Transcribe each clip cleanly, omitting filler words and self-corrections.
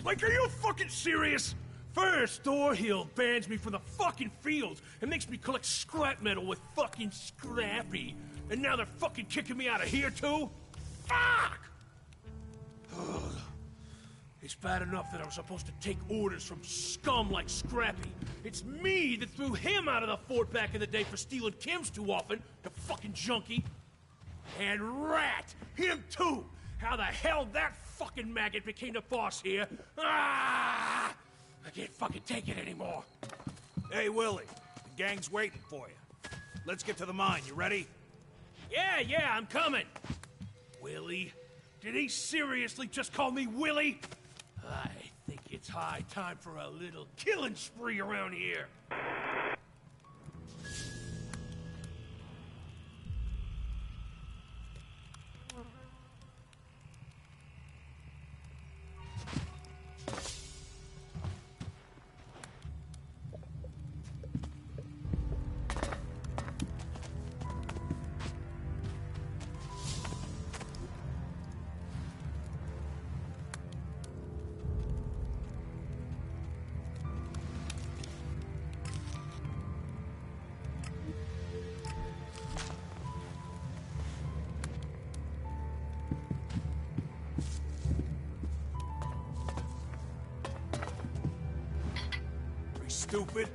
Like, are you fucking serious? First, Thorhill bans me from the fucking fields and makes me collect scrap metal with fucking Scrappy. And now they're fucking kicking me out of here, too? Fuck! It's bad enough that I was supposed to take orders from scum like Scrappy. It's me that threw him out of the fort back in the day for stealing Kim's too often, the fucking junkie. And Rat, him too! How the hell that fucking maggot became the boss here? Ah! I can't fucking take it anymore. Hey, Willie. The gang's waiting for you. Let's get to the mine. You ready? Yeah, I'm coming. Willie? Did he seriously just call me Willie? I think it's high time for a little killing spree around here. Stupid.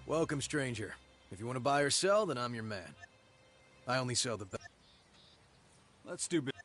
Welcome, stranger. If you want to buy or sell, then I'm your man. I only sell the... Let's do business.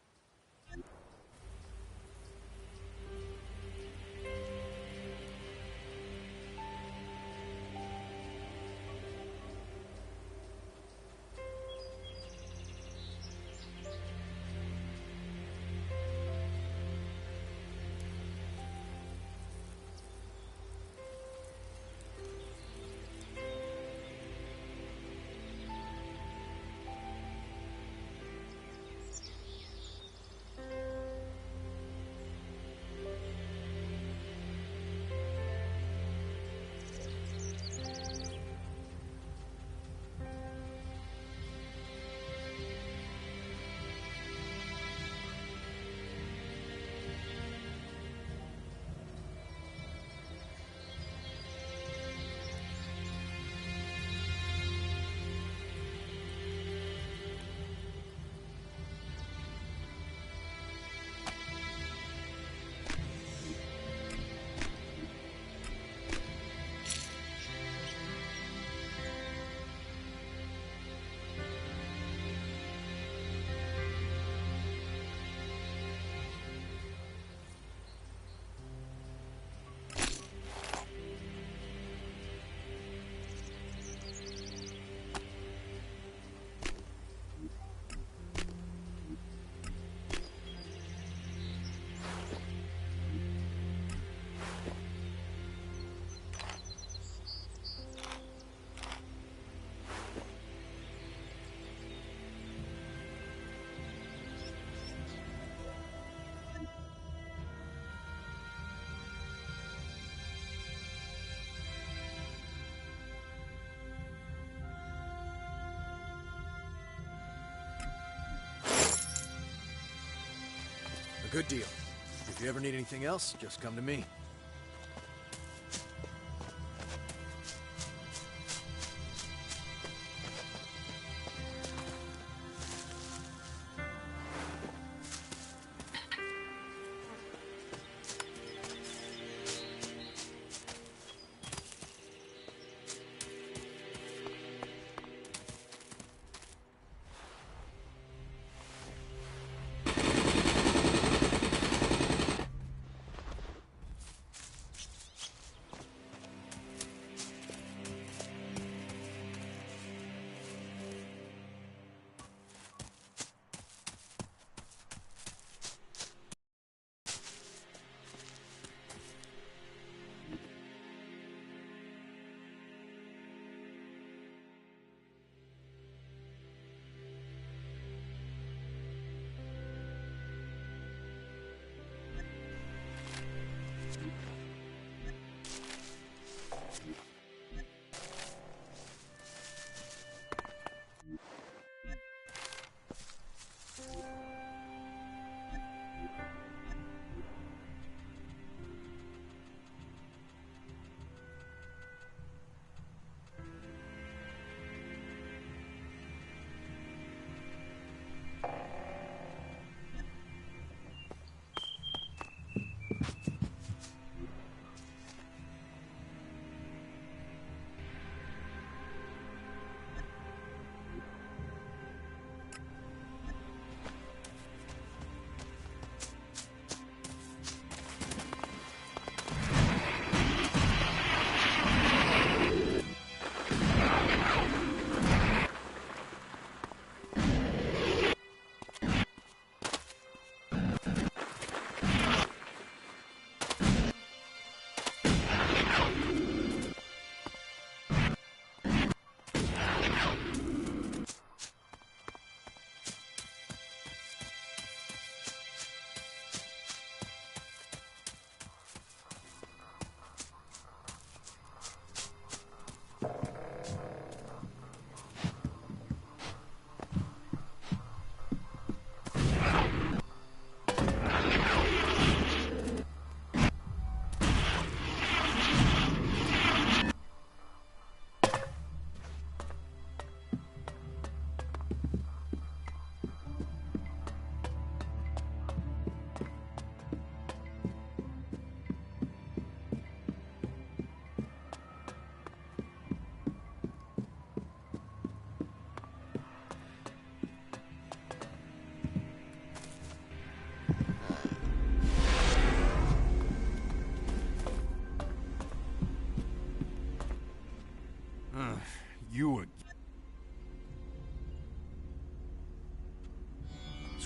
good deal. If you ever need anything else, just come to me.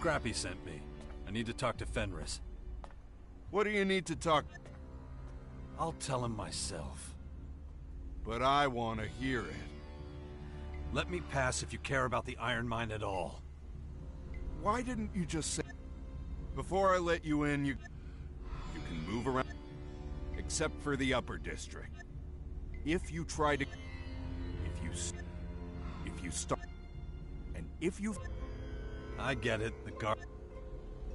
Scrappy sent me. I need to talk to Fenris. What do you need to talk? I'll tell him myself. But I want to hear it. Let me pass if you care about the Iron Mine at all. Why didn't you just say... Before I let you in, you can move around. Except for the upper district. If you try to... If you start... And if you... I get it, the guard...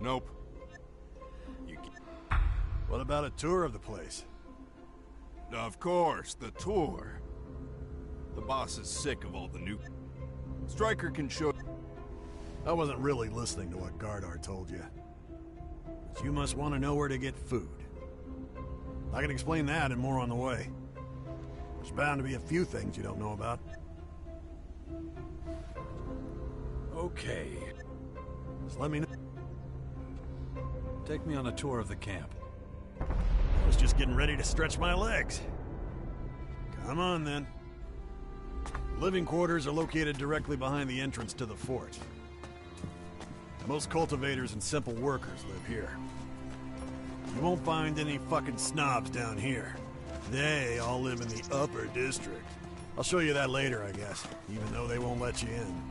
Nope. What about a tour of the place? Of course, the tour. The boss is sick of all the new... Stryker can show... I wasn't really listening to what Gardar told you. But you must want to know where to get food. I can explain that and more on the way. There's bound to be a few things you don't know about. Okay. Just let me know. Take me on a tour of the camp. I was just getting ready to stretch my legs. Come on, then. Living quarters are located directly behind the entrance to the fort. Most cultivators and simple workers live here. You won't find any fucking snobs down here. They all live in the upper district. I'll show you that later, I guess, even though they won't let you in.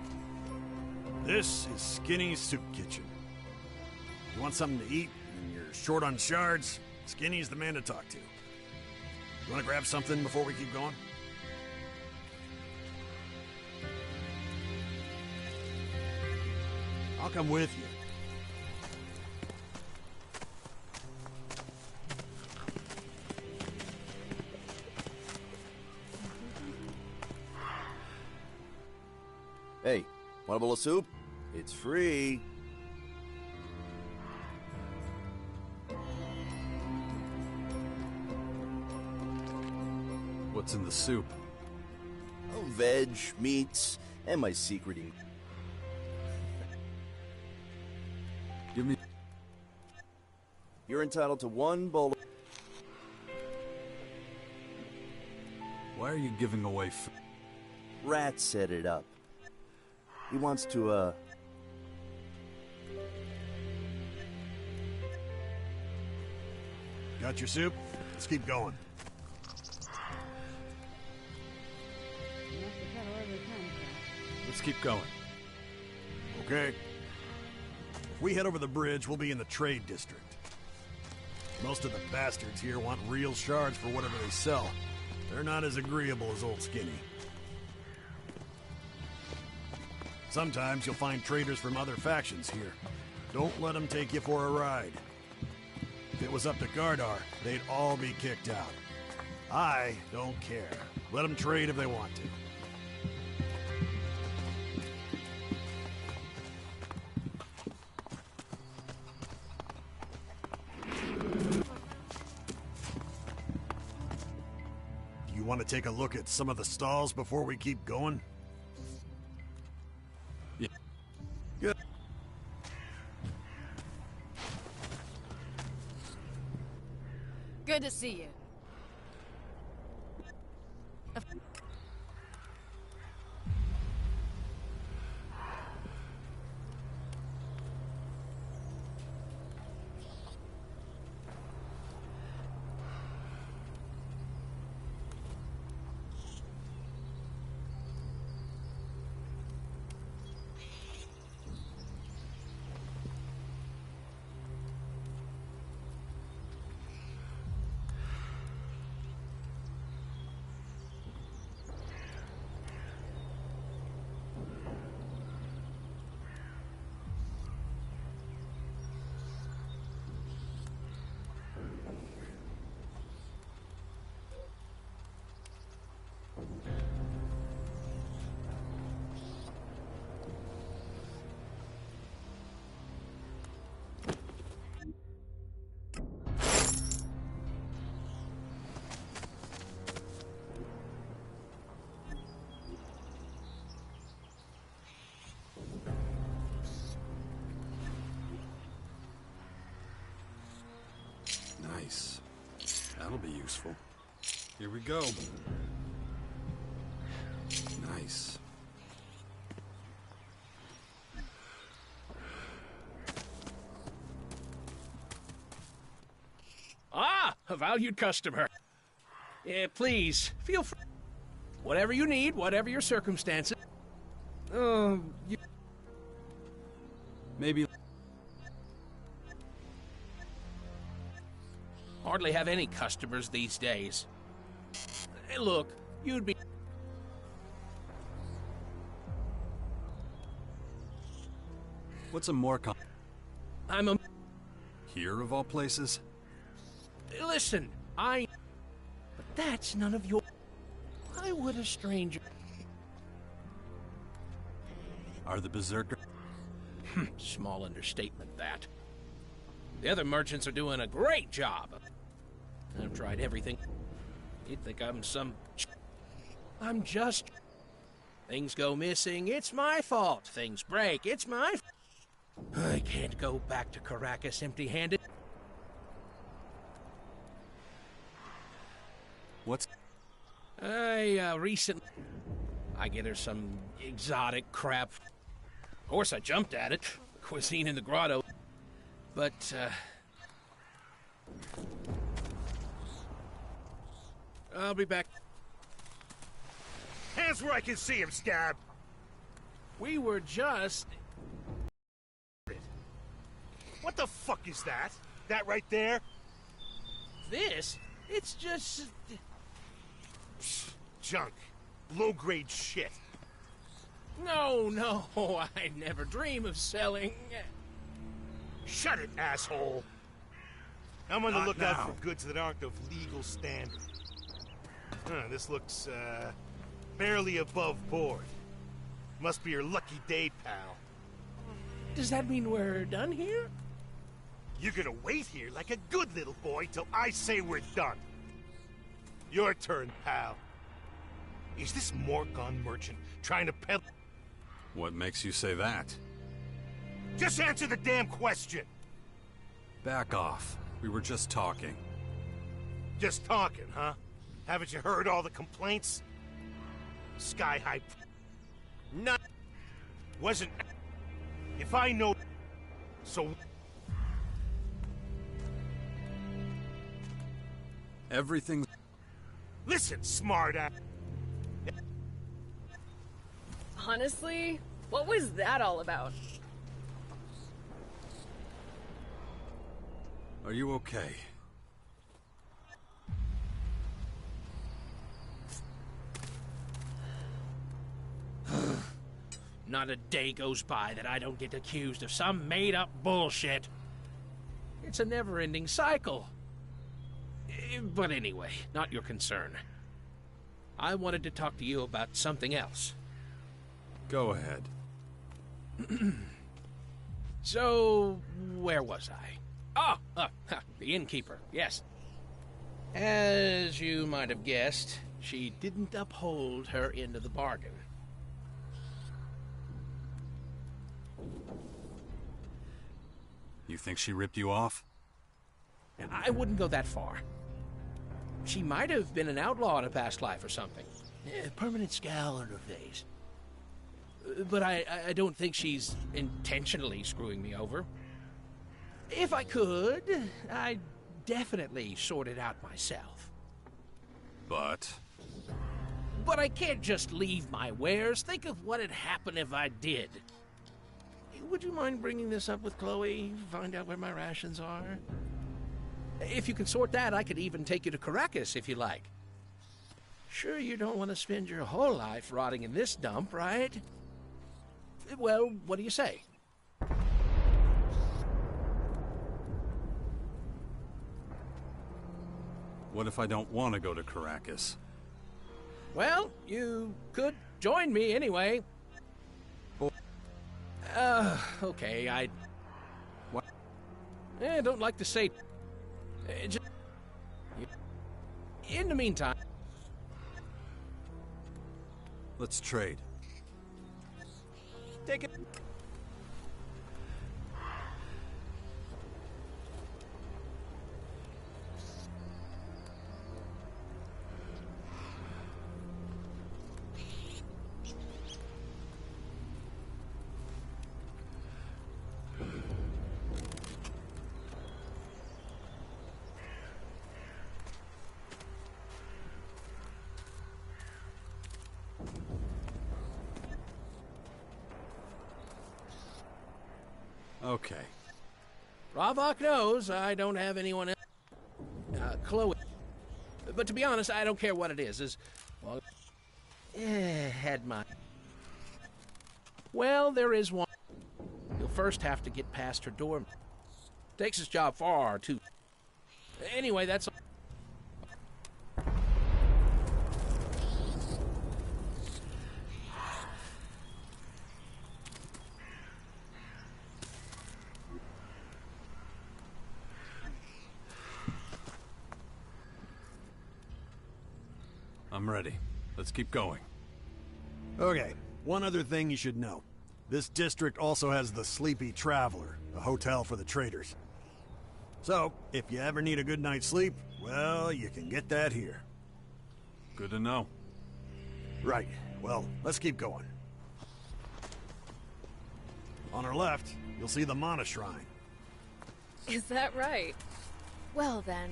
This is Skinny's Soup Kitchen. You want something to eat and you're short on shards, Skinny's the man to talk to. You want to grab something before we keep going? I'll come with you. Hey, want a bowl of soup? It's free. What's in the soup? Oh, veg, meats, and my secret ingredient. Give me... You're entitled to one bowl of... Why are you giving away food? Rat set it up. He wants to, Got your soup? Let's keep going. Let's keep going. Okay. If we head over the bridge, we'll be in the trade district. Most of the bastards here want real shards for whatever they sell. They're not as agreeable as Old Skinny. Sometimes you'll find traders from other factions here. Don't let them take you for a ride. If it was up to Gardar, they'd all be kicked out. I don't care. Let them trade if they want to. You want to take a look at some of the stalls before we keep going? Yeah. Good. Good to see you. Nice. That'll be useful. Here we go. Nice. Ah, a valued customer. Please, feel free. Whatever you need, whatever your circumstances. Maybe... Hardly have any customers these days. Hey, look, you'd be... What's a more I'm a... Here, of all places? Listen, But that's none of your... Why would a stranger... Are the berserker... Small understatement, that. The other merchants are doing a great job. I've tried everything. You'd think I'm some... I'm just... Things go missing, it's my fault. Things break, it's my... I can't go back to Caracas empty-handed. What's... Recently... I get her some exotic crap. Of course, I jumped at it. Cuisine in the grotto. But, I'll be back. Hands where I can see him, Scab! We were just... What the fuck is that? That right there? This? It's just... Junk. Low-grade shit. No, I'd never dream of selling... Shut it, asshole! I'm on the Not lookout now. for goods that aren't of legal standard. This looks, barely above board. Must be your lucky day, pal. Does that mean we're done here? You're gonna wait here like a good little boy till I say we're done. Your turn, pal. Is this Morgon merchant trying to peddle? What makes you say that? Just answer the damn question! Back off. We were just talking. Just talking, huh? Haven't you heard all the complaints? Sky high... Not... Wasn't... If I know... So... Everything... Listen, smartass. Honestly, what was that all about? Are you okay? Not a day goes by that I don't get accused of some made-up bullshit. It's a never-ending cycle. But anyway, not your concern. I wanted to talk to you about something else. Go ahead. So, where was I? The innkeeper, yes. As you might have guessed, she didn't uphold her end of the bargain. You think she ripped you off? I wouldn't go that far. She might have been an outlaw in a past life or something. A permanent scowl on her face. But I don't think she's intentionally screwing me over. If I could, I'd definitely sort it out myself. But I can't just leave my wares. Think of what would happen if I did. Would you mind bringing this up with Chloe? Find out where my rations are? If you can sort that, I could even take you to Caracas if you like. Sure you don't want to spend your whole life rotting in this dump, right? Well, what do you say? what if I don't want to go to Caracas? Well, you could join me anyway. Okay, I don't like to say... in the meantime... Let's trade. Take it... Okay. Ravok knows I don't have anyone else. Chloe. But to be honest, I don't care what it is. Well, had my... Well, there is one. You'll first have to get past her door. Takes this job far too. Anyway, that's... I'm ready. Let's keep going. Okay, one other thing you should know. This district also has the Sleepy Traveler, a hotel for the traders. So, if you ever need a good night's sleep, well, you can get that here. Good to know. Right. Well, let's keep going. On our left, you'll see the Mana Shrine. Is that right? Well then...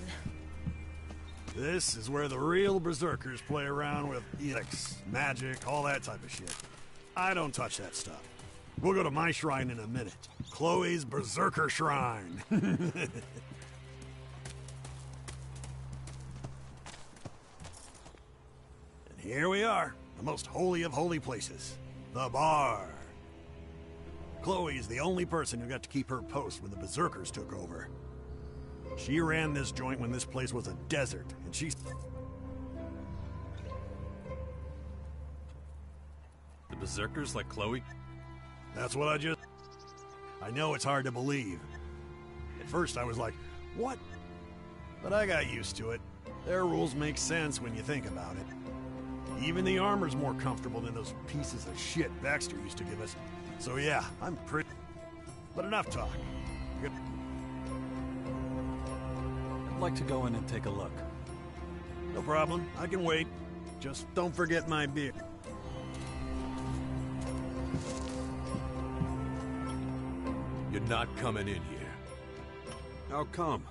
This is where the real berserkers play around with Elex, magic, all that type of shit. I don't touch that stuff. We'll go to my shrine in a minute. Chloe's Berserker Shrine. And here we are, the most holy of holy places, the bar. Chloe's the only person who got to keep her post when the berserkers took over. She ran this joint when this place was a desert, and The berserkers like Chloe? That's what I just... I know it's hard to believe. At first I was like, what? But I got used to it. Their rules make sense when you think about it. Even the armor's more comfortable than those pieces of shit Baxter used to give us. So yeah, I'm pretty... But enough talk. I'd like to go in and take a look. No problem, I can wait. Just don't forget my beer. You're not coming in here. How come?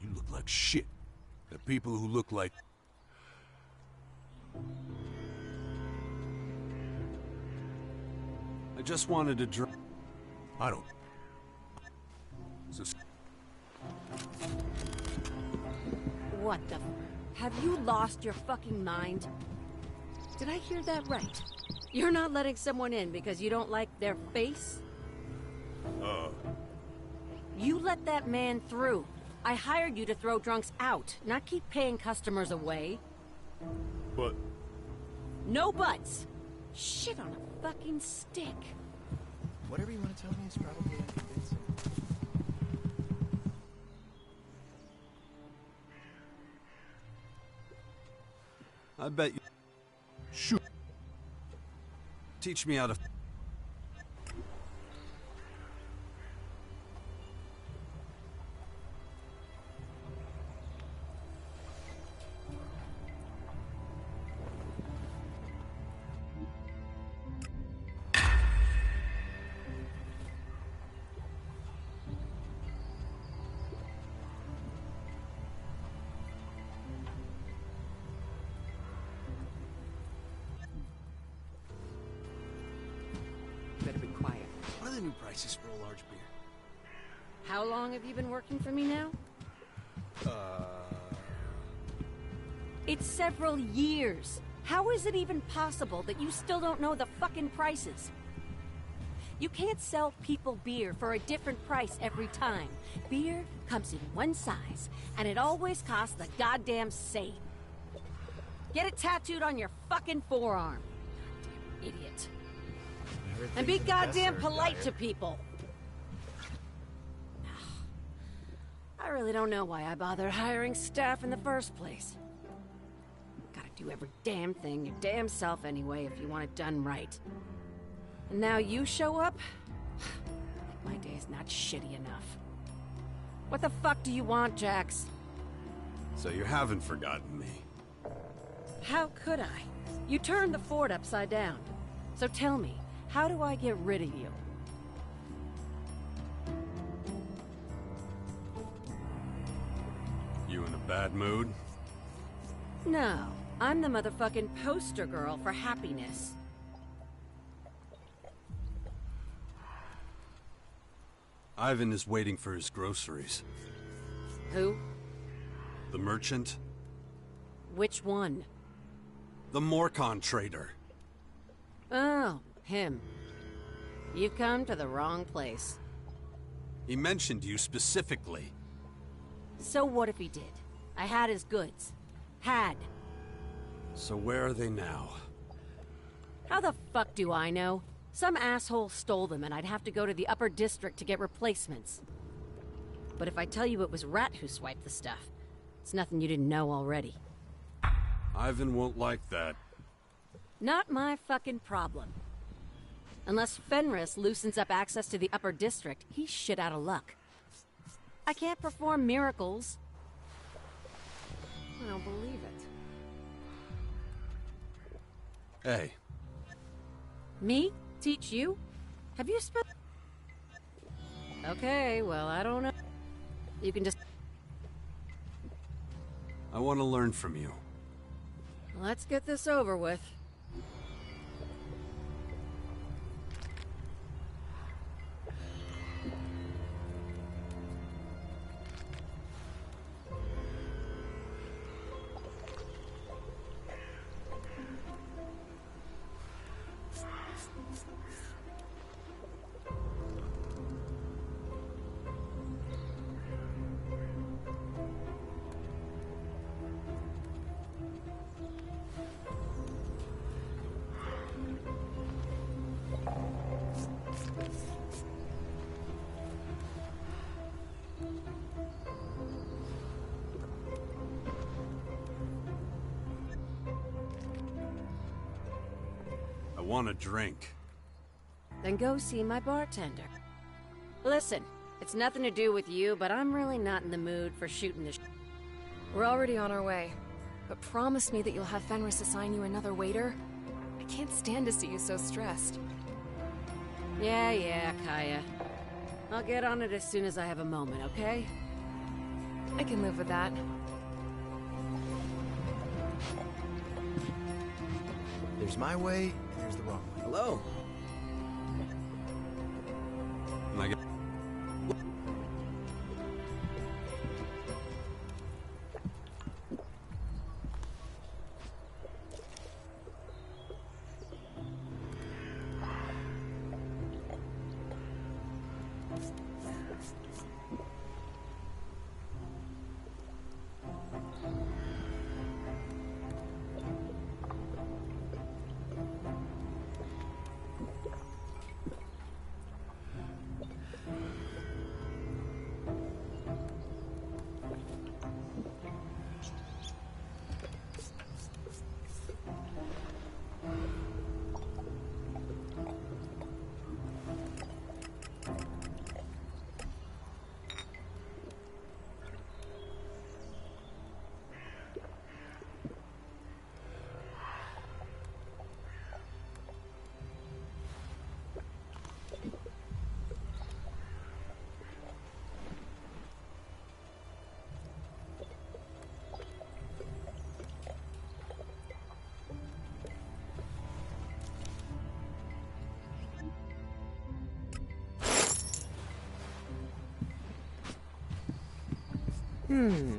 You look like shit. The people who look like... I just wanted to drink. I don't... So... What the... Have you lost your fucking mind? Did I hear that right? You're not letting someone in because you don't like their face? You let that man through. I hired you to throw drunks out, not keep paying customers away. But... No buts! Shit on a fucking stick. Whatever you want to tell me is probably unconvincing. I bet you... Shoot. Teach me how to... Better be quiet. What are the new prices for a large beer? How long have you been working for me now? It's several years. How is it even possible that you still don't know the fucking prices? You can't sell people beer for a different price every time. Beer comes in one size, and it always costs the goddamn same. Get it tattooed on your fucking forearm. Goddamn idiot. And be goddamn polite to people. I really don't know why I bothered hiring staff in the first place. Gotta do every damn thing your damn self anyway if you want it done right. And now you show up? Like my day's not shitty enough. What the fuck do you want, Jax? So you haven't forgotten me. How could I? You turned the fort upside down. So tell me, how do I get rid of you? You in a bad mood? No, I'm the motherfucking poster girl for happiness. Ivan is waiting for his groceries. Who? The merchant? Which one? The Morcon trader. Oh, him. You've come to the wrong place. He mentioned you specifically. So what if he did? I had his goods. Had. So where are they now? How the fuck do I know? Some asshole stole them and I'd have to go to the upper district to get replacements. But if I tell you it was Rat who swiped the stuff, it's nothing you didn't know already. Ivan won't like that. Not my fucking problem. Unless Fenris loosens up access to the upper district, he's shit out of luck. I can't perform miracles. I don't believe it. Hey. Me? Teach you? Have you spent... Okay, well, I don't know. You can just... I want to learn from you. Let's get this over with. want a drink. Then go see my bartender. Listen, it's nothing to do with you, but I'm really not in the mood for shooting the We're already on our way. But promise me that you'll have Fenris assign you another waiter. I can't stand to see you so stressed. Yeah, Kaya. I'll get on it as soon as I have a moment, okay? I can live with that. There's my way, and there's the wrong way. Hello? Am I Can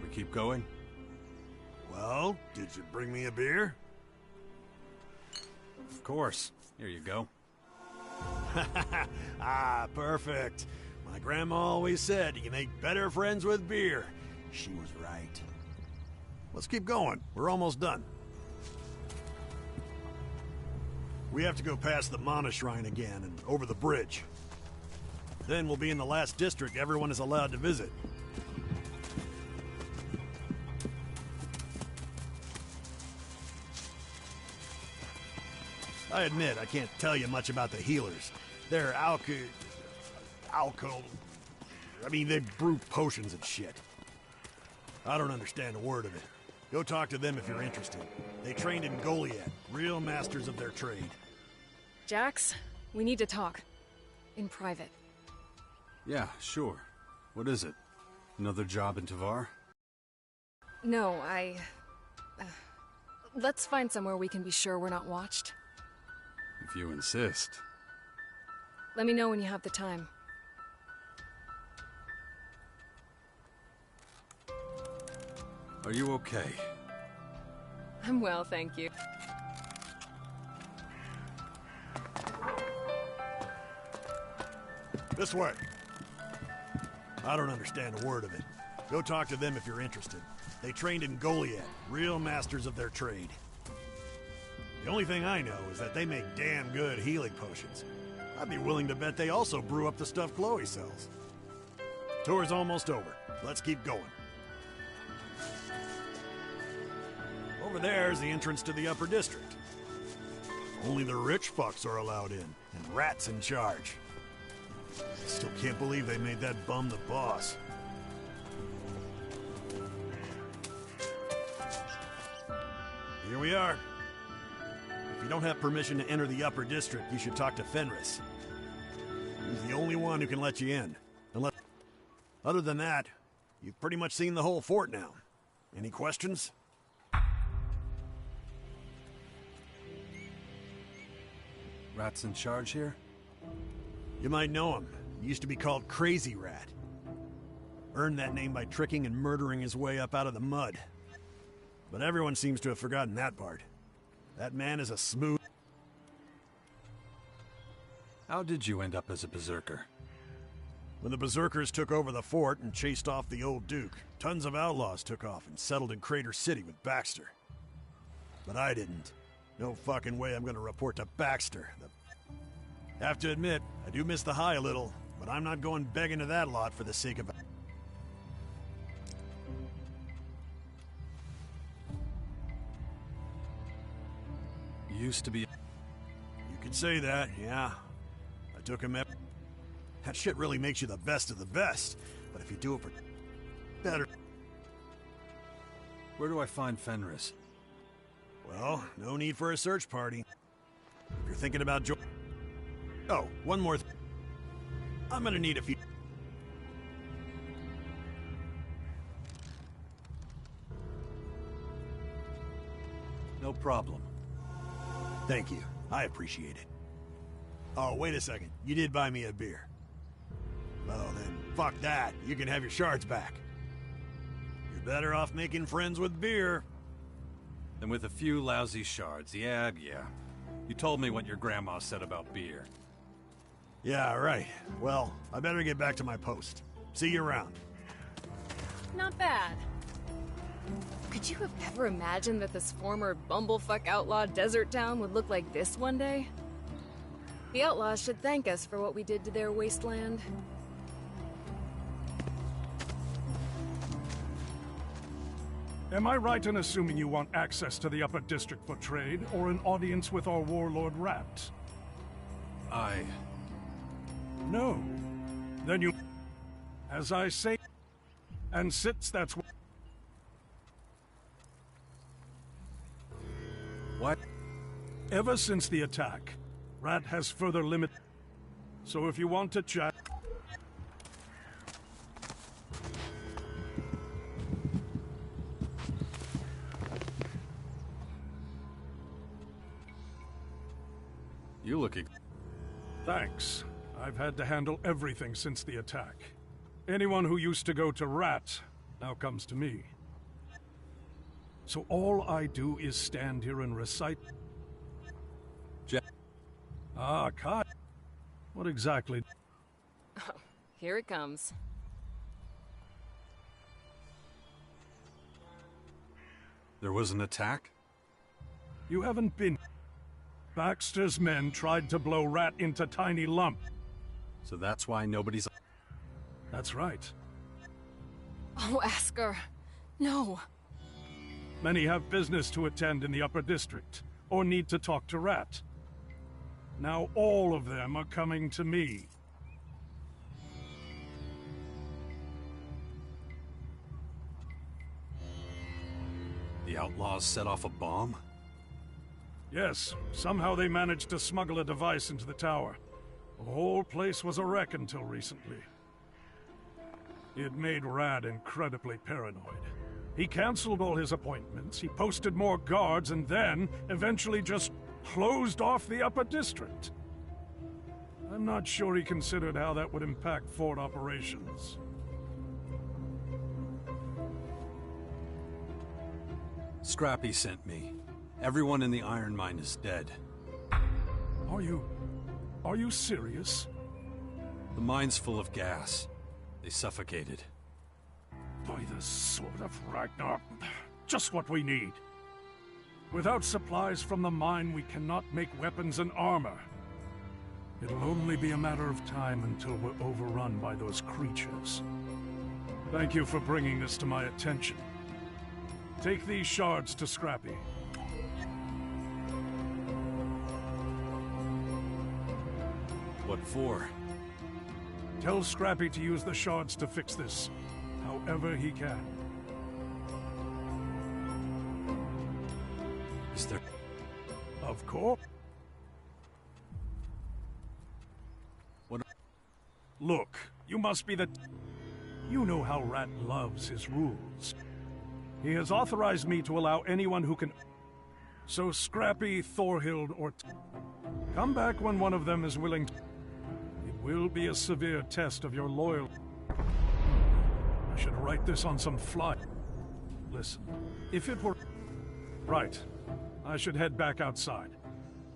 we keep going? Well, did you bring me a beer? Of course. Here you go. Ah, perfect. My grandma always said you can make better friends with beer. She was right. Let's keep going. We're almost done. We have to go past the Mana Shrine again and over the bridge. Then we'll be in the last district everyone is allowed to visit. I admit, I can't tell you much about the healers. They're they brew potions and shit. I don't understand a word of it. Go talk to them if you're interested. They trained in Goliath, real masters of their trade. Jax, we need to talk. In private. Yeah, sure. What is it? Another job in Tavar? No, let's find somewhere we can be sure we're not watched. If you insist. Let me know when you have the time. Are you okay? I'm well, thank you. This way. I don't understand a word of it. Go talk to them if you're interested. They trained in Goliath, real masters of their trade. The only thing I know is that they make damn good healing potions. I'd be willing to bet they also brew up the stuff Chloe sells. Tour's almost over. Let's keep going. Over there's the entrance to the upper district. Only the rich fucks are allowed in, and Rat's in charge. I still can't believe they made that bum the boss. Here we are. If you don't have permission to enter the upper district, you should talk to Fenris. He's the only one who can let you in. Other than that, you've pretty much seen the whole fort now. Any questions? Rat's in charge here? You might know him. He used to be called Crazy Rat. Earned that name by tricking and murdering his way up out of the mud. But everyone seems to have forgotten that part. That man is a smooth... How did you end up as a berserker? When the berserkers took over the fort and chased off the old duke, tons of outlaws took off and settled in Crater City with Baxter. But I didn't. No fucking way I'm gonna report to Baxter. Have to admit, I do miss the high a little, but I'm not going begging to that lot for the sake of... Used to be... You could say that, yeah. I took him... That shit really makes you the best of the best, but if you do it for... better... Where do I find Fenris? Well, no need for a search party. If you're thinking about Oh, one more I'm gonna need a few... No problem. Thank you. I appreciate it. Oh, wait a second. You did buy me a beer. Well, then, fuck that. You can have your shards back. You're better off making friends with beer. And with a few lousy shards, yeah. You told me what your grandma said about beer. Yeah, right. Well, I better get back to my post. See you around. Not bad. Could you have ever imagined that this former bumblefuck outlaw desert town would look like this one day? The outlaws should thank us for what we did to their wasteland. Am I right in assuming you want access to the Upper District for trade, or an audience with our warlord Rat? No. Then you... As I say... And since that's... What? Ever since the attack, Rat has further limited... So if you want to chat... You look... Thanks. I've had to handle everything since the attack. Anyone who used to go to Rat now comes to me. So all I do is stand here and recite... Kai. What exactly... Oh, here it comes. There was an attack? You haven't been... Baxter's men tried to blow Rat into tiny lump. So that's why nobody's... That's right. Oh, Asker. No. Many have business to attend in the Upper District, or need to talk to Rat. Now all of them are coming to me. The outlaws set off a bomb? Yes, somehow they managed to smuggle a device into the tower. The whole place was a wreck until recently. It made Rad incredibly paranoid. He canceled all his appointments, he posted more guards, and then, eventually just closed off the Upper District. I'm not sure he considered how that would impact Fort operations. Scrappy sent me. Everyone in the iron mine is dead. Are you serious? The mine's full of gas. They suffocated. By the sword of Ragnar, just what we need. Without supplies from the mine, we cannot make weapons and armor. It'll only be a matter of time until we're overrun by those creatures. Thank you for bringing this to my attention. Take these shards to Scrappy. What for? Tell Scrappy to use the shards to fix this, however he can. Is there... Of course. What? Look, you must be the... You know how Rat loves his rules. He has authorized me to allow anyone who can... So Scrappy, Thorhild, or... Come back when one of them is willing to... It will be a severe test of your loyalty. I should write this on some fly. Listen, if it were... Right. I should head back outside.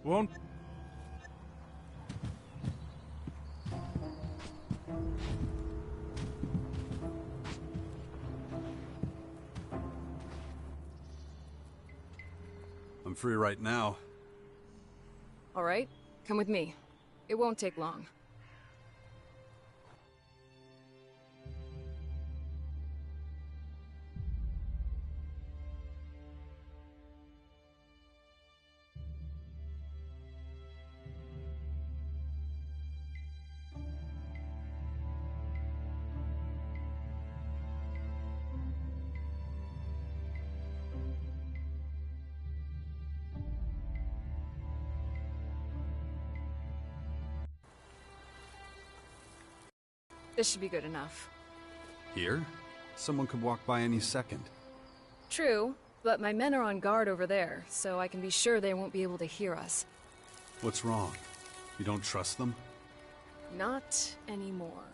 Won't... I'm free right now. All right, come with me. It won't take long. This should be good enough. Here? Someone could walk by any second. True, but my men are on guard over there, so I can be sure they won't be able to hear us. What's wrong? You don't trust them? Not anymore.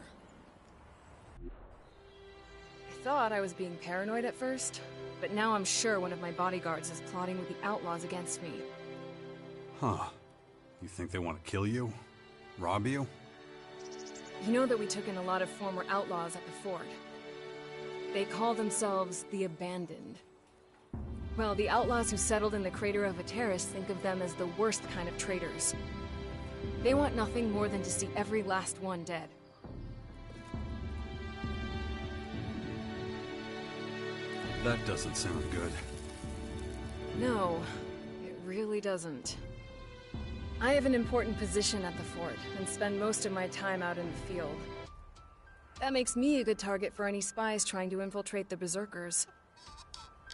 I thought I was being paranoid at first, but now I'm sure one of my bodyguards is plotting with the outlaws against me. Huh. You think they want to kill you? Rob you? You know that we took in a lot of former outlaws at the fort. They call themselves the Abandoned. Well, the outlaws who settled in the crater of Ateris think of them as the worst kind of traitors. They want nothing more than to see every last one dead. That doesn't sound good. No, it really doesn't. I have an important position at the fort, and spend most of my time out in the field. That makes me a good target for any spies trying to infiltrate the Berserkers.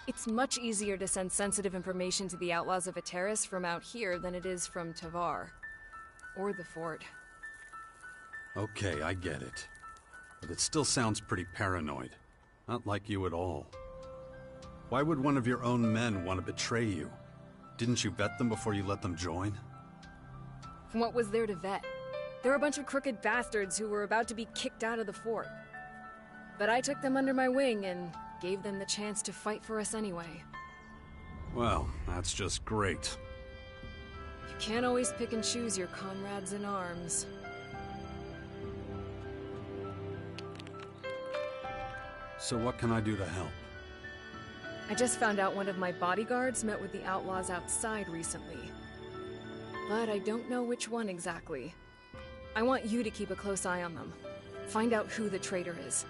It's much easier to send sensitive information to the outlaws of Ateris from out here than it is from Tavar. Or the fort. Okay, I get it. But it still sounds pretty paranoid. Not like you at all. Why would one of your own men want to betray you? Didn't you vet them before you let them join? What was there to vet? They're a bunch of crooked bastards who were about to be kicked out of the fort. But I took them under my wing and gave them the chance to fight for us anyway. Well, that's just great. You can't always pick and choose your comrades in arms. So what can I do to help? I just found out one of my bodyguards met with the outlaws outside recently. But I don't know which one exactly. I want you to keep a close eye on them. Find out who the traitor is.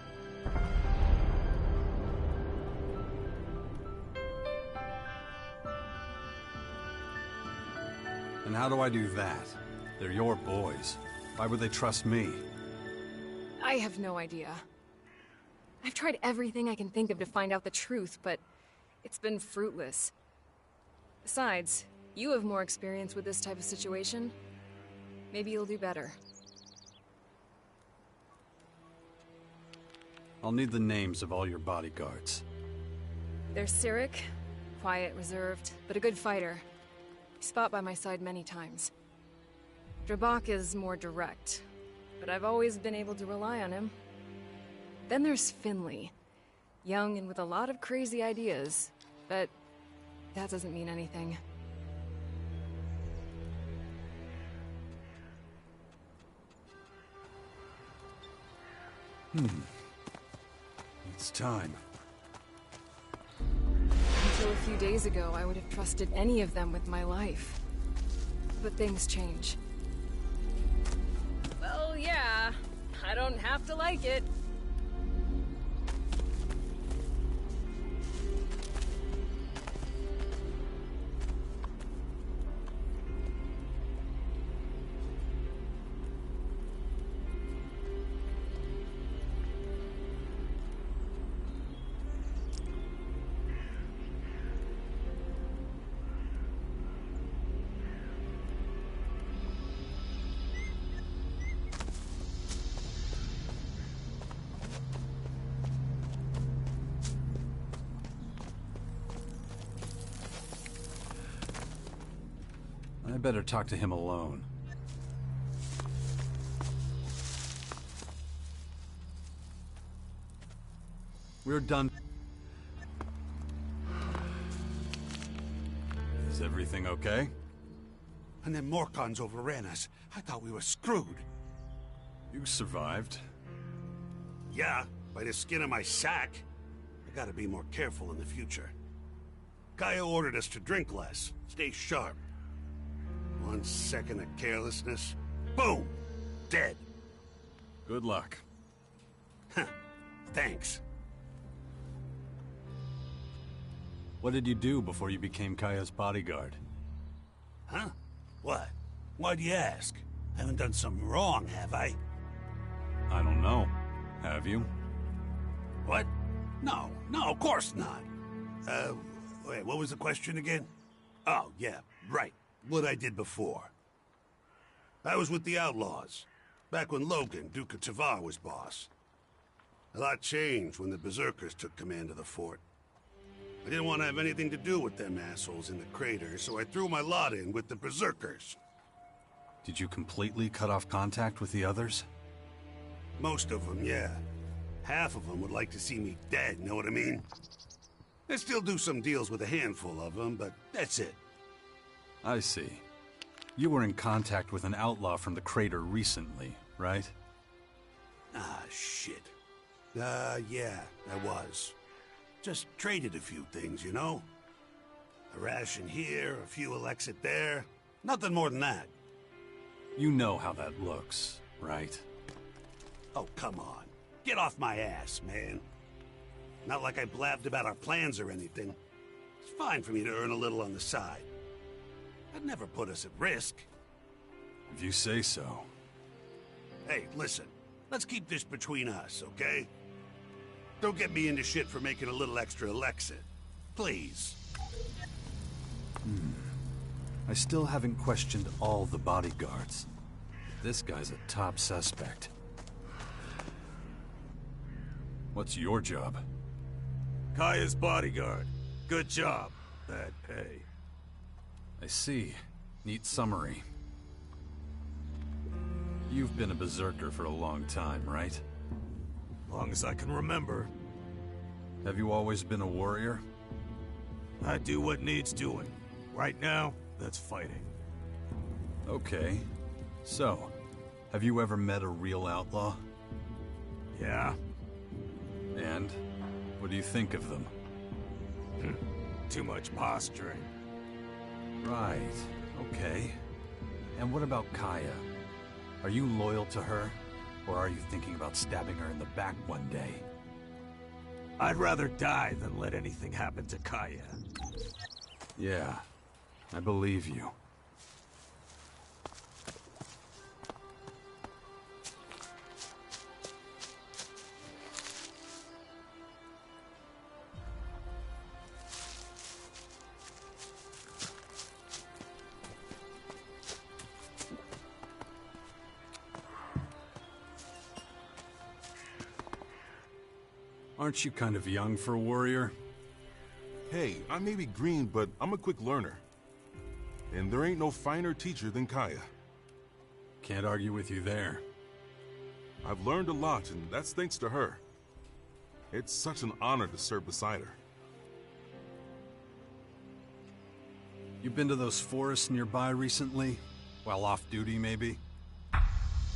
And how do I do that? They're your boys. Why would they trust me? I have no idea. I've tried everything I can think of to find out the truth, but it's been fruitless. Besides, you have more experience with this type of situation. Maybe you'll do better. I'll need the names of all your bodyguards. There's Cyric, quiet, reserved, but a good fighter. He's fought by my side many times. Drabak is more direct, but I've always been able to rely on him. Then there's Finley. Young and with a lot of crazy ideas, but that doesn't mean anything. It's time. Until a few days ago, I would have trusted any of them with my life. But things change. Well, yeah. I don't have to like it. I better talk to him alone. We're done. Is everything okay? And then Morcons overran us. I thought we were screwed. You survived. Yeah, by the skin of my sack. I gotta be more careful in the future. Kaya ordered us to drink less, stay sharp. 1 second of carelessness, boom! Dead. Good luck. Huh. Thanks. What did you do before you became Kaya's bodyguard? Huh? What? Why'd you ask? I haven't done something wrong, have I? I don't know. Have you? What? No, of course not. Wait, what was the question again? Oh, yeah, right. What I did before. I was with the outlaws. Back when Logan, Duke of Tavar, was boss. A lot changed when the Berserkers took command of the fort. I didn't want to have anything to do with them assholes in the crater, so I threw my lot in with the Berserkers. Did you completely cut off contact with the others? Most of them, yeah. Half of them would like to see me dead, know what I mean? I still do some deals with a handful of them, but that's it. I see. You were in contact with an outlaw from the crater recently, right? Ah, shit. Yeah, I was. Just traded a few things, you know? A ration here, a few Elex there. Nothing more than that. You know how that looks, right? Oh, come on. Get off my ass, man. Not like I blabbed about our plans or anything. It's fine for me to earn a little on the side. I'd never put us at risk. If you say so. Hey, listen. Let's keep this between us, okay? Don't get me into shit for making a little extra Elex. Please. I still haven't questioned all the bodyguards. This guy's a top suspect. What's your job? Kaya's bodyguard. Good job. Bad pay. I see. Neat summary. You've been a berserker for a long time, right? Long as I can remember. Have you always been a warrior? I do what needs doing. Right now, that's fighting. Okay. So, have you ever met a real outlaw? Yeah. And? What do you think of them? Too much posturing. Right. Okay. And what about Kaya? Are you loyal to her? Or are you thinking about stabbing her in the back one day? I'd rather die than let anything happen to Kaya. Yeah. I believe you. Aren't you kind of young for a warrior? Hey, I may be green, but I'm a quick learner. And there ain't no finer teacher than Kaya. Can't argue with you there. I've learned a lot, and that's thanks to her. It's such an honor to serve beside her. You been to those forests nearby recently? While off duty, maybe?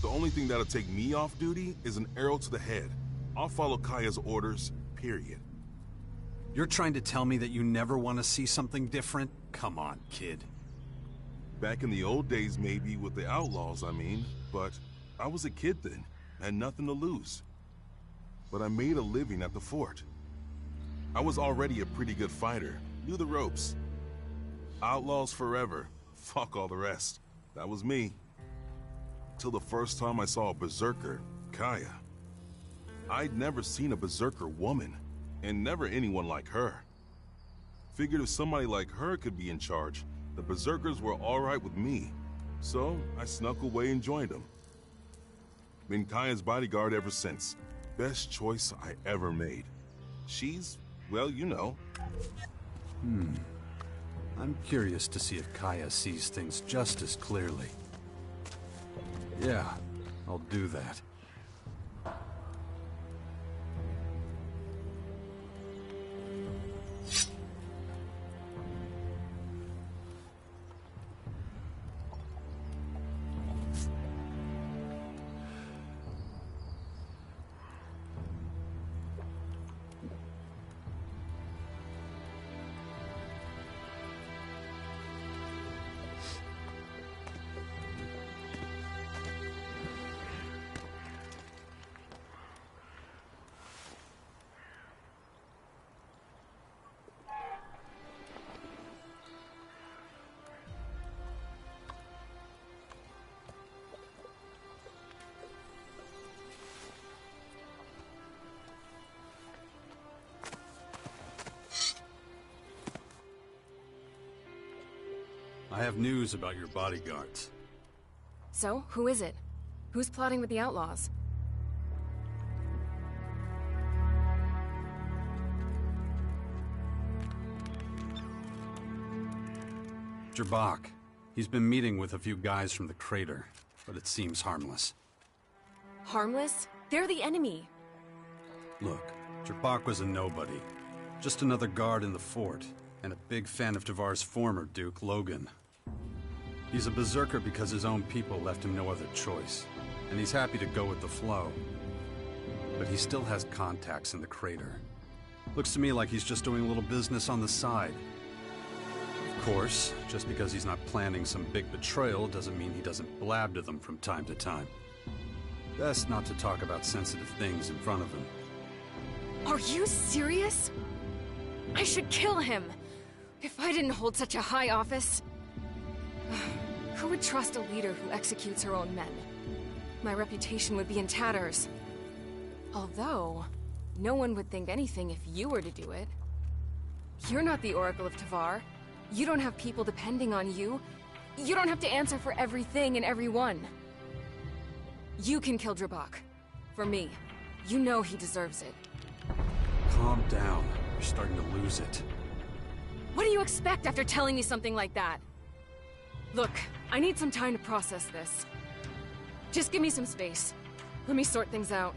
The only thing that'll take me off duty is an arrow to the head. I'll follow Kaya's orders, period. You're trying to tell me that you never want to see something different? Come on, kid. Back in the old days, maybe, with the outlaws, I mean. But I was a kid then, had nothing to lose. But I made a living at the fort. I was already a pretty good fighter, knew the ropes. Outlaws forever, fuck all the rest. That was me. Till the first time I saw a berserker, Kaya. I'd never seen a berserker woman, and never anyone like her. Figured if somebody like her could be in charge, the berserkers were alright with me. So, I snuck away and joined them. Been Kaya's bodyguard ever since. Best choice I ever made. She's, well, you know. I'm curious to see if Kaya sees things just as clearly. Yeah, I'll do that. I have news about your bodyguards. So, who is it? Who's plotting with the outlaws? Jabak. He's been meeting with a few guys from the crater, but it seems harmless. Harmless? They're the enemy. Look, Jabak was a nobody. Just another guard in the fort, and a big fan of Tavar's former Duke, Logan. He's a berserker because his own people left him no other choice, and he's happy to go with the flow. But he still has contacts in the crater. Looks to me like he's just doing a little business on the side. Of course, just because he's not planning some big betrayal doesn't mean he doesn't blab to them from time to time. Best not to talk about sensitive things in front of him. Are you serious? I should kill him! If I didn't hold such a high office. Who would trust a leader who executes her own men? My reputation would be in tatters. Although, no one would think anything if you were to do it. You're not the Oracle of Tavar. You don't have people depending on you. You don't have to answer for everything and everyone. You can kill Jabak. For me. You know he deserves it. Calm down. You're starting to lose it. What do you expect after telling me something like that? Look, I need some time to process this. Just give me some space. Let me sort things out.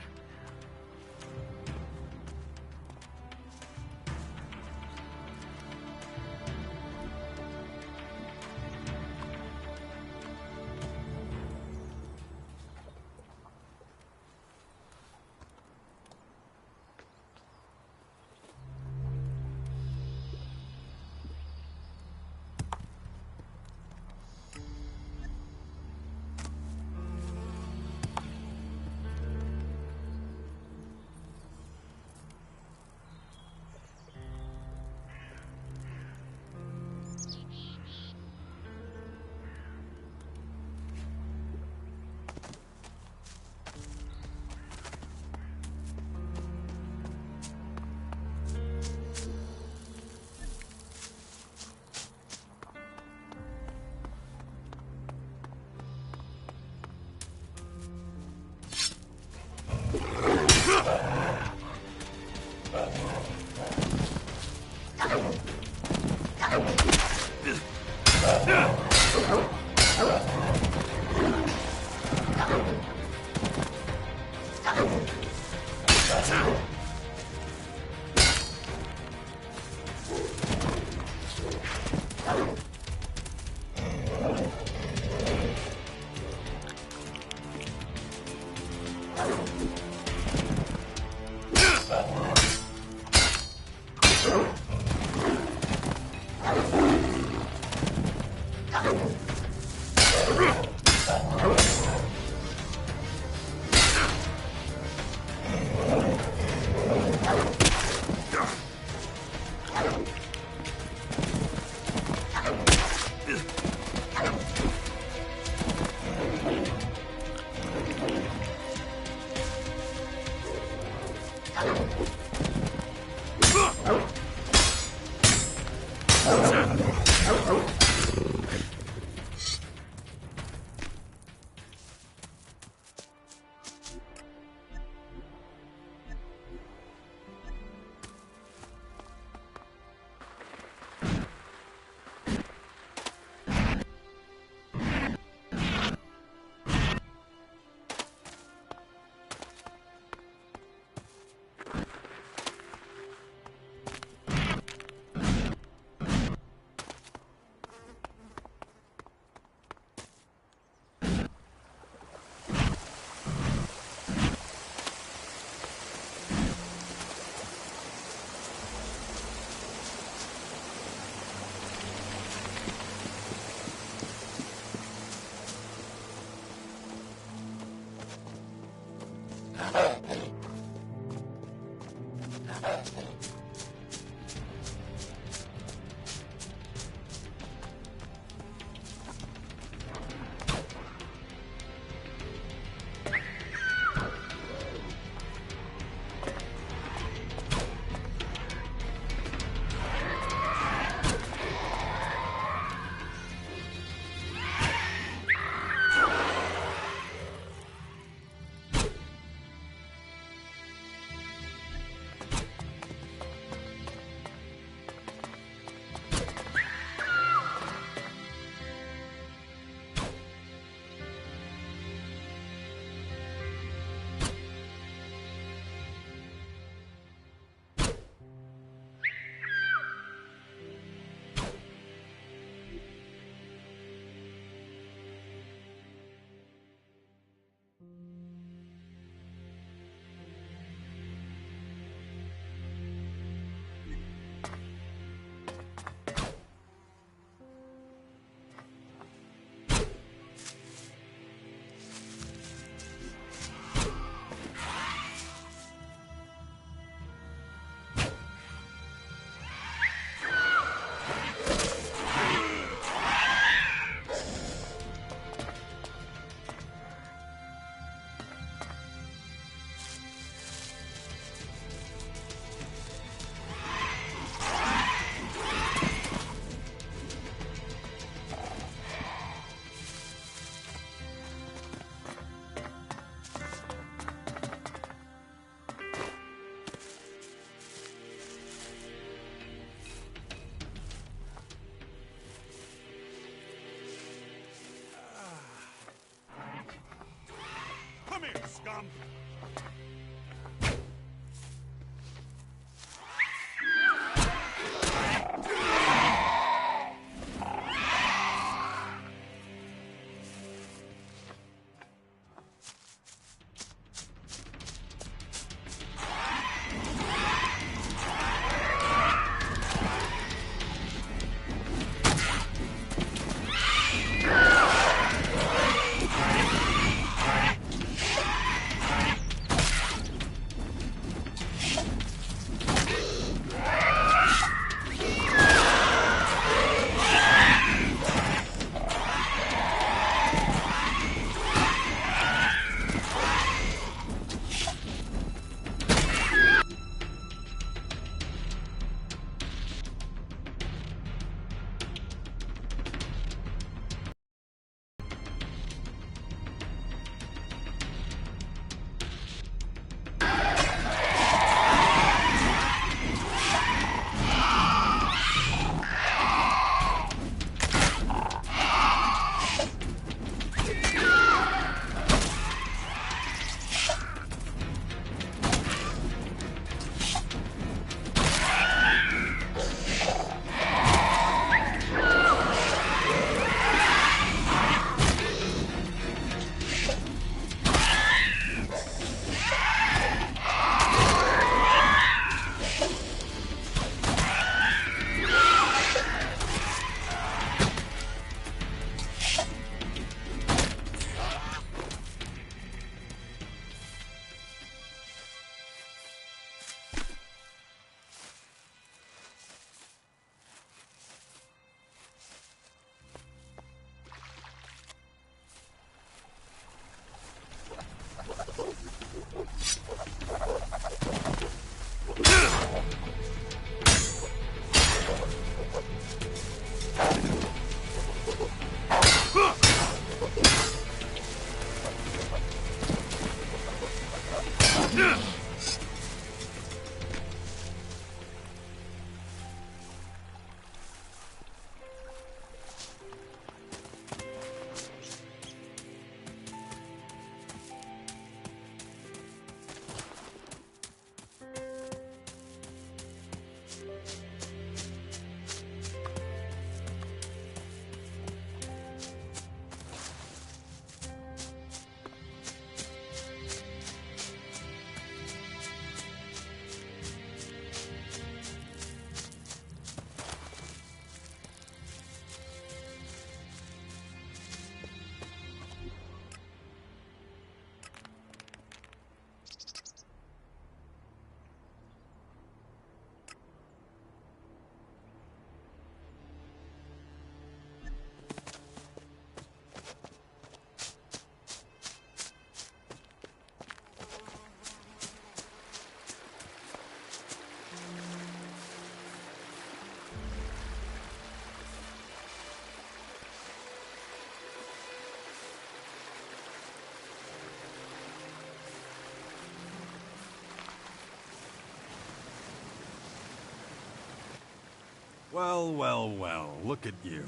Well, well, well, look at you.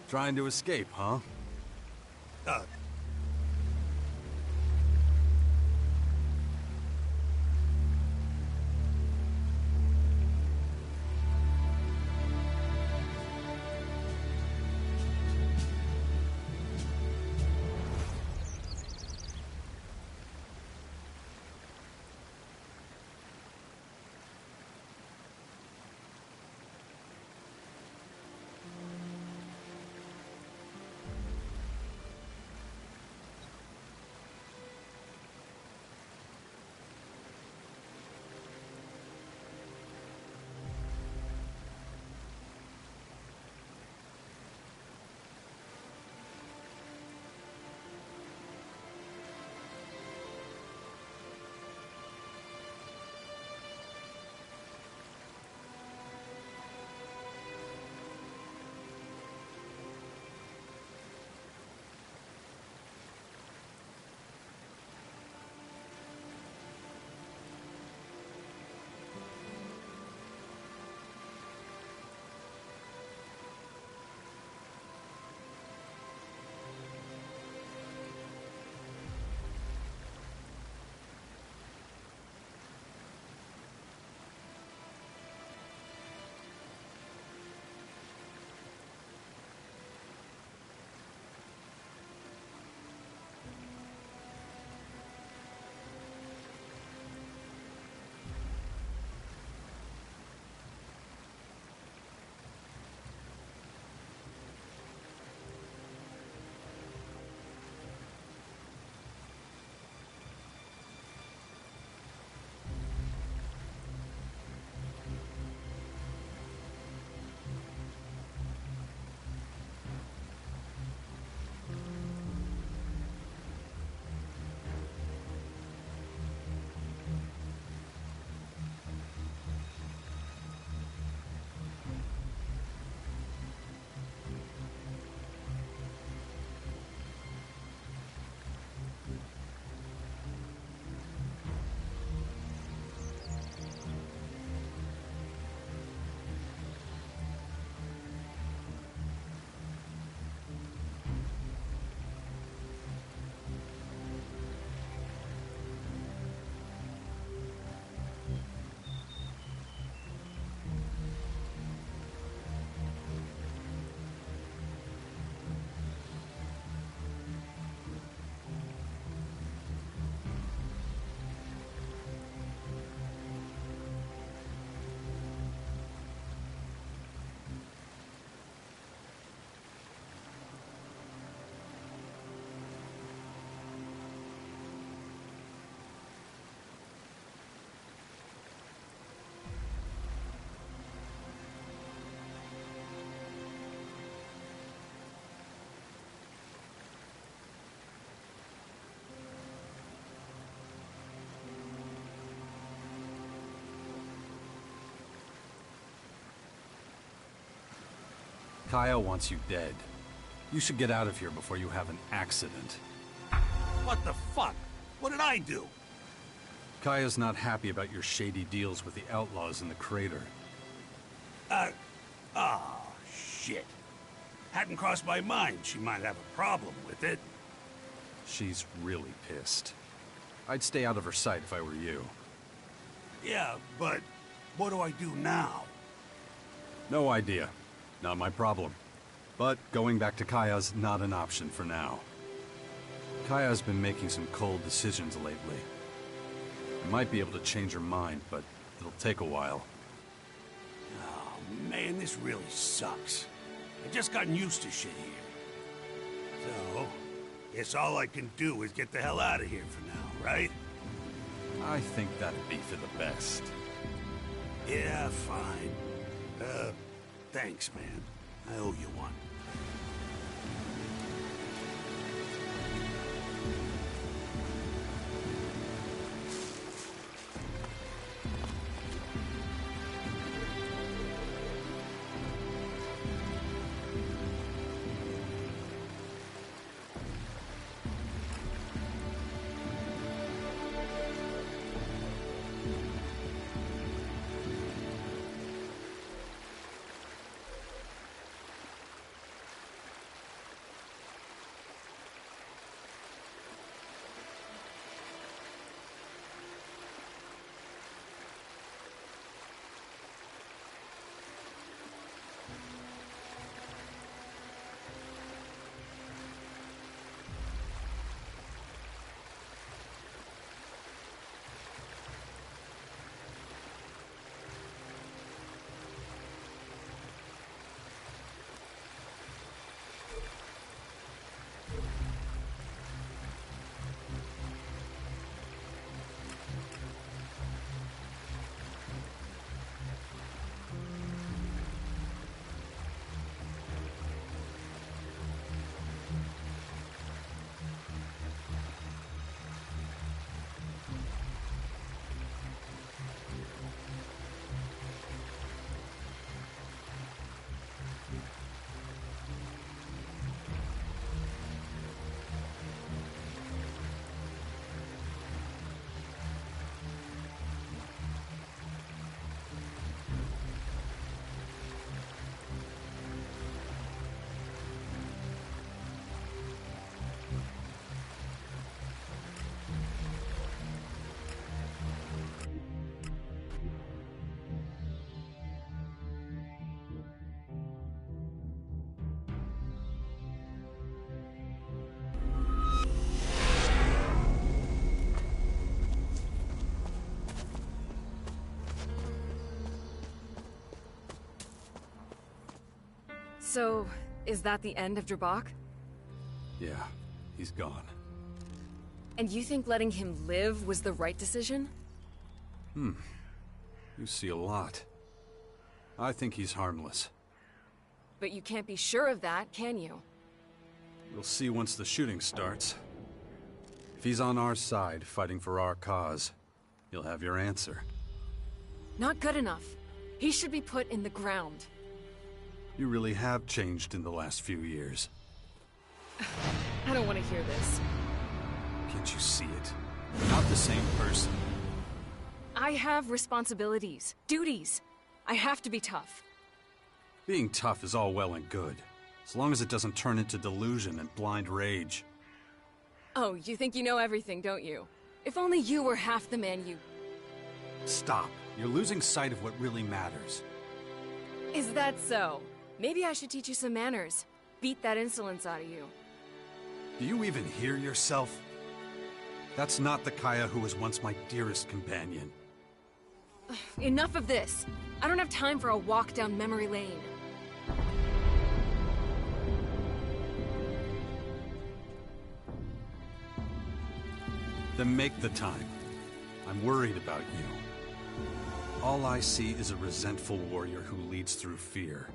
Trying to escape, huh? Kaya wants you dead. You should get out of here before you have an accident. What the fuck? What did I do? Kaya's not happy about your shady deals with the outlaws in the crater. Shit. Hadn't crossed my mind she might have a problem with it. She's really pissed. I'd stay out of her sight if I were you. Yeah, but what do I do now? No idea. Not my problem. But going back to Kaya's not an option for now. Kaya's been making some cold decisions lately. I might be able to change her mind, but it'll take a while. Oh, man, this really sucks. I've just gotten used to shit here. So, guess all I can do is get the hell out of here for now, right? I think that'd be for the best. Yeah, fine. Thanks, man. I owe you one. So, is that the end of Drabak? Yeah, he's gone. And you think letting him live was the right decision? You see a lot. I think he's harmless. But you can't be sure of that, can you? We'll see once the shooting starts. If he's on our side, fighting for our cause, you'll have your answer. Not good enough. He should be put in the ground. You really have changed in the last few years. I don't want to hear this. Can't you see it? You're not the same person. I have responsibilities, duties. I have to be tough. Being tough is all well and good, as long as it doesn't turn into delusion and blind rage. Oh, you think you know everything, don't you? If only you were half the man you... Stop. You're losing sight of what really matters. Is that so? Maybe I should teach you some manners. Beat that insolence out of you. Do you even hear yourself? That's not the Kaya who was once my dearest companion. Enough of this. I don't have time for a walk down memory lane. Then make the time. I'm worried about you. All I see is a resentful warrior who leads through fear.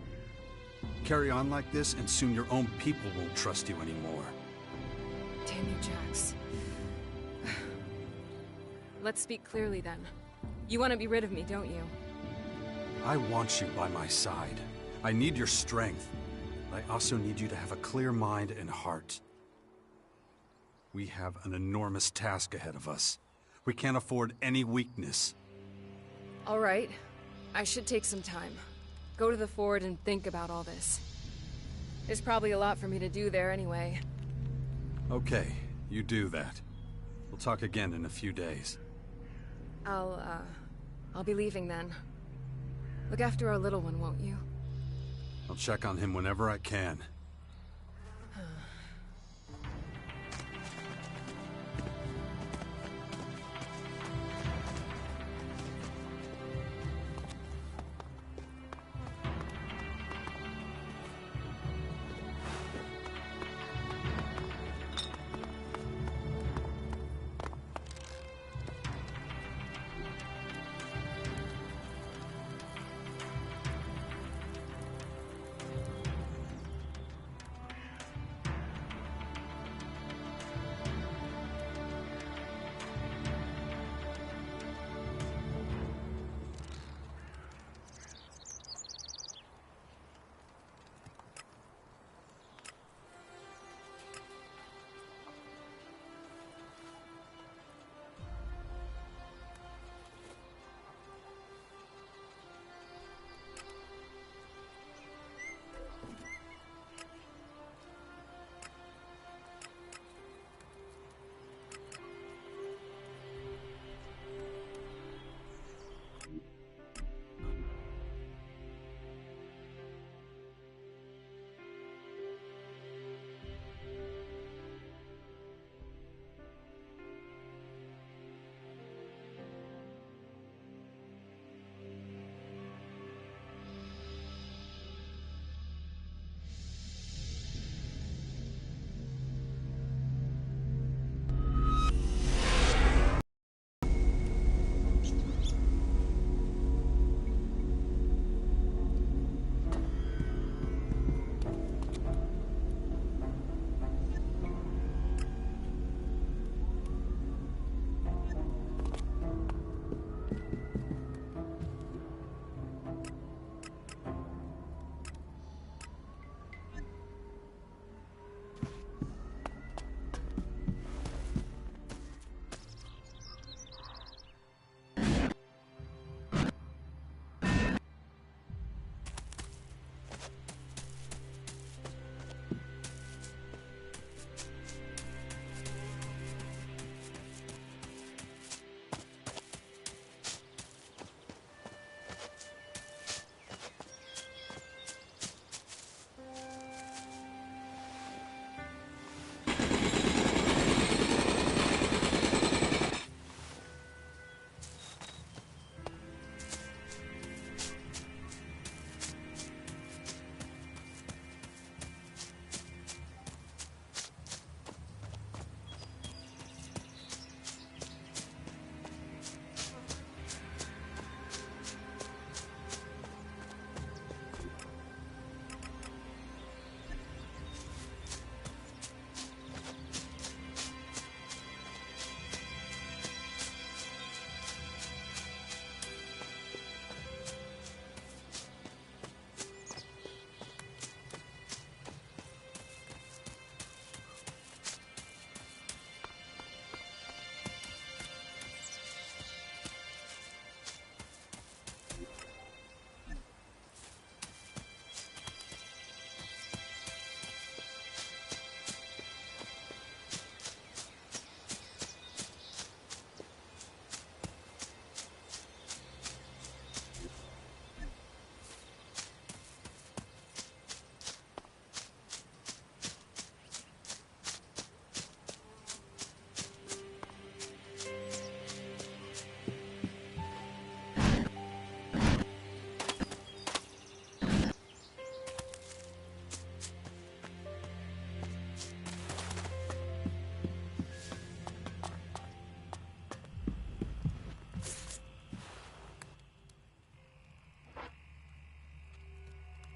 Carry on like this, and soon your own people won't trust you anymore. Damn you, Jax. Let's speak clearly then. You want to be rid of me, don't you? I want you by my side. I need your strength. I also need you to have a clear mind and heart. We have an enormous task ahead of us. We can't afford any weakness. All right. I should take some time. Go to the fort and think about all this. There's probably a lot for me to do there anyway. Okay, you do that. We'll talk again in a few days. I'll be leaving then. Look after our little one, won't you? I'll check on him whenever I can.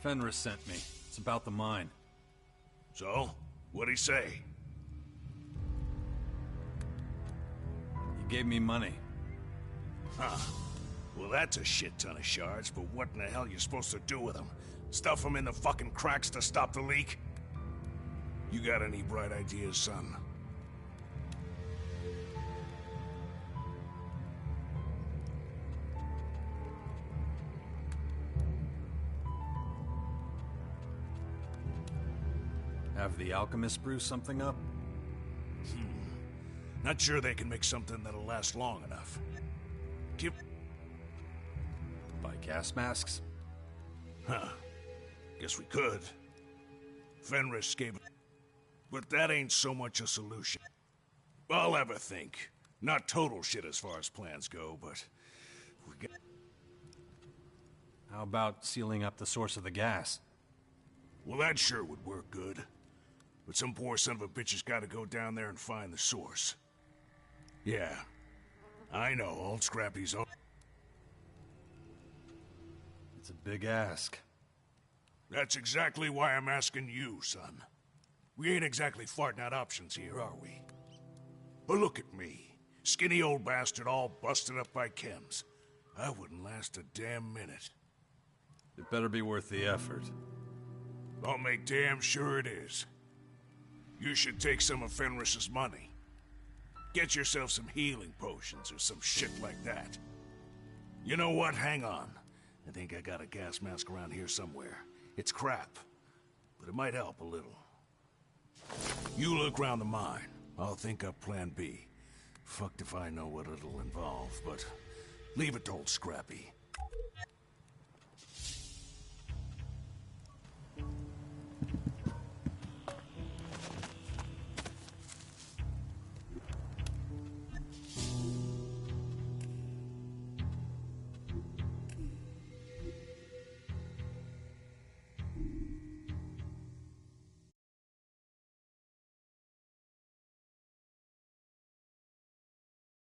Fenris sent me. It's about the mine. So? What'd he say? He gave me money. Huh. Well, that's a shit ton of shards, but what in the hell you supposed to do with them? Stuff them in the fucking cracks to stop the leak? You got any bright ideas, son? Have the alchemist brew something up? Not sure they can make something that'll last long enough. Buy gas masks? Huh. Guess we could. Fenris gave it. But that ain't so much a solution. I'll have a think. Not total shit as far as plans go, but... How about sealing up the source of the gas? Well, that sure would work good. But some poor son of a bitch has got to go down there and find the source. Yeah. I know, old Scrappy's own. It's a big ask. That's exactly why I'm asking you, son. We ain't exactly farting out options here, are we? But look at me. Skinny old bastard all busted up by chems. I wouldn't last a damn minute. It better be worth the effort. I'll make damn sure it is. You should take some of Fenris's money. Get yourself some healing potions or some shit like that. You know what? Hang on. I think I got a gas mask around here somewhere. It's crap, but it might help a little. You look round the mine. I'll think up plan B. Fucked if I know what it'll involve, but leave it to old Scrappy.